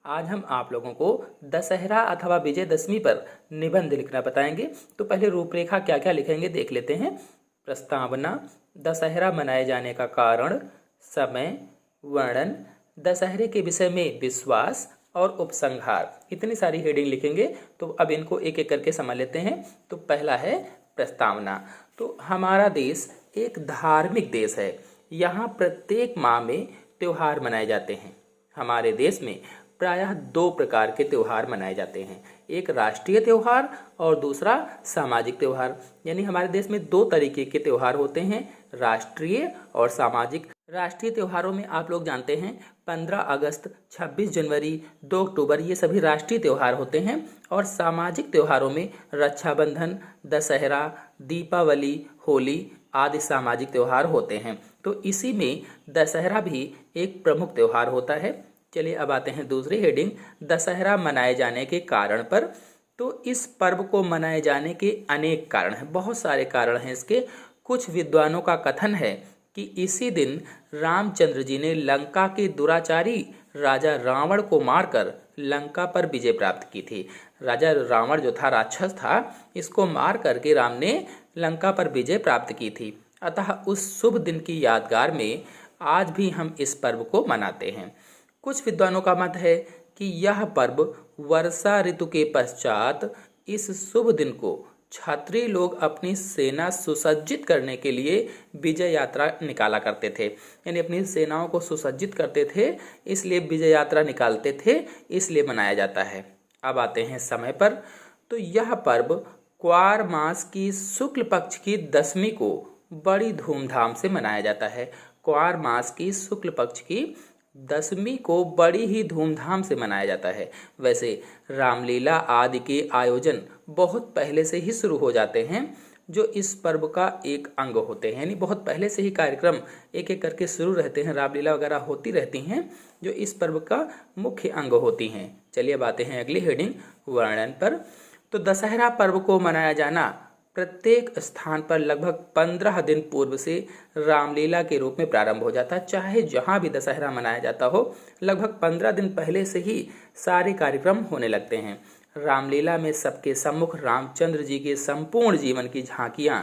आज हम आप लोगों को दशहरा अथवा विजयदशमी पर निबंध लिखना बताएंगे। तो पहले रूपरेखा क्या क्या लिखेंगे देख लेते हैं। प्रस्तावना, दशहरा मनाए जाने का कारण, समय, वर्णन, दशहरे के विषय में विश्वास और उपसंहार, इतनी सारी हेडिंग लिखेंगे। तो अब इनको एक एक करके समझ लेते हैं। तो पहला है प्रस्तावना। तो हमारा देश एक धार्मिक देश है। यहाँ प्रत्येक माह में त्यौहार मनाए जाते हैं। हमारे देश में प्रायः दो प्रकार के त्यौहार मनाए जाते हैं, एक राष्ट्रीय त्यौहार और दूसरा सामाजिक त्यौहार। यानी हमारे देश में दो तरीके के त्यौहार होते हैं, राष्ट्रीय और सामाजिक। राष्ट्रीय त्योहारों में आप लोग जानते हैं 15 अगस्त, 26 जनवरी, 2 अक्टूबर, ये सभी राष्ट्रीय त्यौहार होते हैं। और सामाजिक त्योहारों में रक्षाबंधन, दशहरा, दीपावली, होली आदि सामाजिक त्यौहार होते हैं। तो इसी में दशहरा भी एक प्रमुख त्यौहार होता है। चलिए अब आते हैं दूसरी हेडिंग, दशहरा मनाए जाने के कारण पर। तो इस पर्व को मनाए जाने के अनेक कारण हैं, बहुत सारे कारण हैं इसके। कुछ विद्वानों का कथन है कि इसी दिन रामचंद्र जी ने लंका के दुराचारी राजा रावण को मारकर लंका पर विजय प्राप्त की थी। राजा रावण जो था, राक्षस था, इसको मार करके राम ने लंका पर विजय प्राप्त की थी। अतः उस शुभ दिन की यादगार में आज भी हम इस पर्व को मनाते हैं। कुछ विद्वानों का मत है कि यह पर्व वर्षा ऋतु के पश्चात इस शुभ दिन को क्षत्रिय लोग अपनी सेना सुसज्जित करने के लिए विजय यात्रा निकाला करते थे। यानी अपनी सेनाओं को सुसज्जित करते थे, इसलिए विजय यात्रा निकालते थे, इसलिए मनाया जाता है। अब आते हैं समय पर। तो यह पर्व क्वार मास की शुक्ल पक्ष की दशमी को बड़ी धूमधाम से मनाया जाता है। क्वार मास की शुक्ल पक्ष की दशमी को बड़ी ही धूमधाम से मनाया जाता है। वैसे रामलीला आदि के आयोजन बहुत पहले से ही शुरू हो जाते हैं, जो इस पर्व का एक अंग होते हैं। यानी बहुत पहले से ही कार्यक्रम एक एक करके शुरू रहते हैं, रामलीला वगैरह होती रहती हैं, जो इस पर्व का मुख्य अंग होती हैं। चलिए अब आते हैं अगली हेडिंग, वर्णन पर। तो दशहरा पर्व को मनाया जाना प्रत्येक स्थान पर लगभग 15 दिन पूर्व से रामलीला के रूप में प्रारंभ हो जाता है। चाहे जहां भी दशहरा मनाया जाता हो, लगभग 15 दिन पहले से ही सारे कार्यक्रम होने लगते हैं। रामलीला में सबके सम्मुख रामचंद्र जी के संपूर्ण जीवन की झांकियां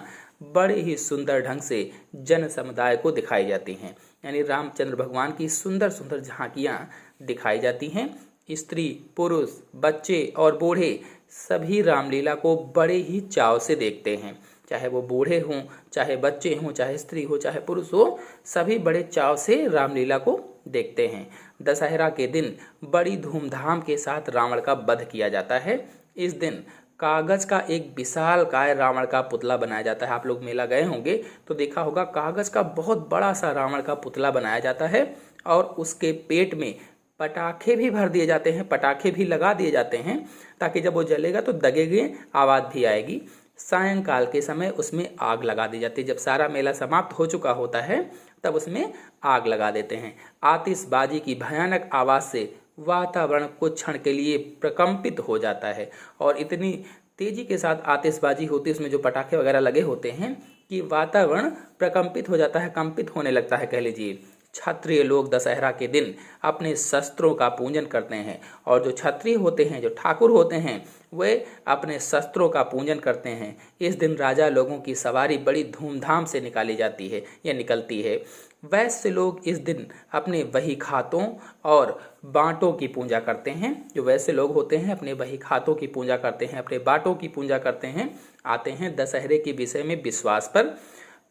बड़े ही सुंदर ढंग से जन समुदाय को दिखाई जाती हैं। यानी रामचंद्र भगवान की सुंदर सुंदर झांकियां दिखाई जाती हैं। स्त्री, पुरुष, बच्चे और बूढ़े सभी रामलीला को बड़े ही चाव से देखते हैं। चाहे वो बूढ़े हों, चाहे बच्चे हों, चाहे स्त्री हो, चाहे पुरुष हो, सभी बड़े चाव से रामलीला को देखते हैं। दशहरा के दिन बड़ी धूमधाम के साथ रावण का वध किया जाता है। इस दिन कागज का एक विशालकाय रावण का पुतला बनाया जाता है। आप लोग मेला गए होंगे तो देखा होगा, कागज का बहुत बड़ा सा रावण का पुतला बनाया जाता है और उसके पेट में पटाखे भी भर दिए जाते हैं, पटाखे भी लगा दिए जाते हैं, ताकि जब वो जलेगा तो दगेगे, आवाज़ भी आएगी। सायंकाल के समय उसमें आग लगा दी जाती है। जब सारा मेला समाप्त हो चुका होता है तब उसमें आग लगा देते हैं। आतिशबाजी की भयानक आवाज़ से वातावरण कुछ क्षण के लिए प्रकंपित हो जाता है और इतनी तेजी के साथ आतिशबाजी होती है, उसमें जो पटाखे वगैरह लगे होते हैं, कि वातावरण प्रकंपित हो जाता है, कंपित होने लगता है कह लीजिए। क्षत्रिय लोग दशहरा के दिन अपने शस्त्रों का पूजन करते हैं और जो क्षत्रिय होते हैं, जो ठाकुर होते हैं, वे अपने शस्त्रों का पूजन करते हैं। इस दिन राजा लोगों की सवारी बड़ी धूमधाम से निकाली जाती है या निकलती है। वैश्य लोग इस दिन अपने बही खातों और बाँटों की पूजा करते हैं। जो वैश्य लोग होते हैं अपने बही खातों की पूजा करते हैं, अपने बाँटों की पूजा करते हैं। आते हैं दशहरे के विषय में विश्वास पर।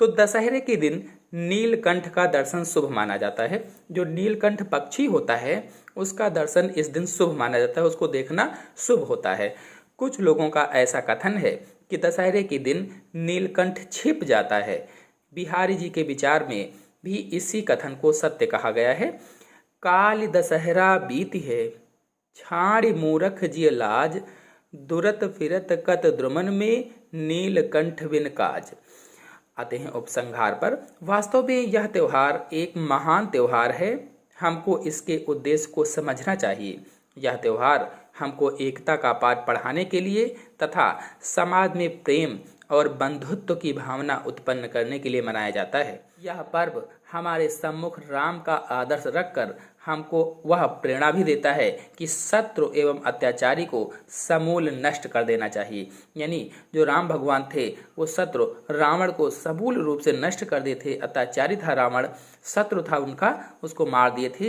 तो दशहरे के दिन नीलकंठ का दर्शन शुभ माना जाता है। जो नीलकंठ पक्षी होता है उसका दर्शन इस दिन शुभ माना जाता है, उसको देखना शुभ होता है। कुछ लोगों का ऐसा कथन है कि दशहरे के दिन नीलकंठ छिप जाता है। बिहारी जी के विचार में भी इसी कथन को सत्य कहा गया है। काल दशहरा बीती है, छाड़ी मूरख जिय लाज, दुरत फिरत कत द्रुमन में, नीलकंठ बिन काज। आते हैं उपसंहार पर। वास्तव में यह त्यौहार एक महान त्यौहार है। हमको इसके उद्देश्य को समझना चाहिए। यह त्यौहार हमको एकता का पाठ पढ़ाने के लिए तथा समाज में प्रेम और बंधुत्व की भावना उत्पन्न करने के लिए मनाया जाता है। यह पर्व हमारे सम्मुख राम का आदर्श रखकर हमको वह प्रेरणा भी देता है कि शत्रु एवं अत्याचारी को समूल नष्ट कर देना चाहिए। यानी जो राम भगवान थे वो शत्रु रावण को समूल रूप से नष्ट कर दिए थे। अत्याचारी था रावण, शत्रु था उनका, उसको मार दिए थे।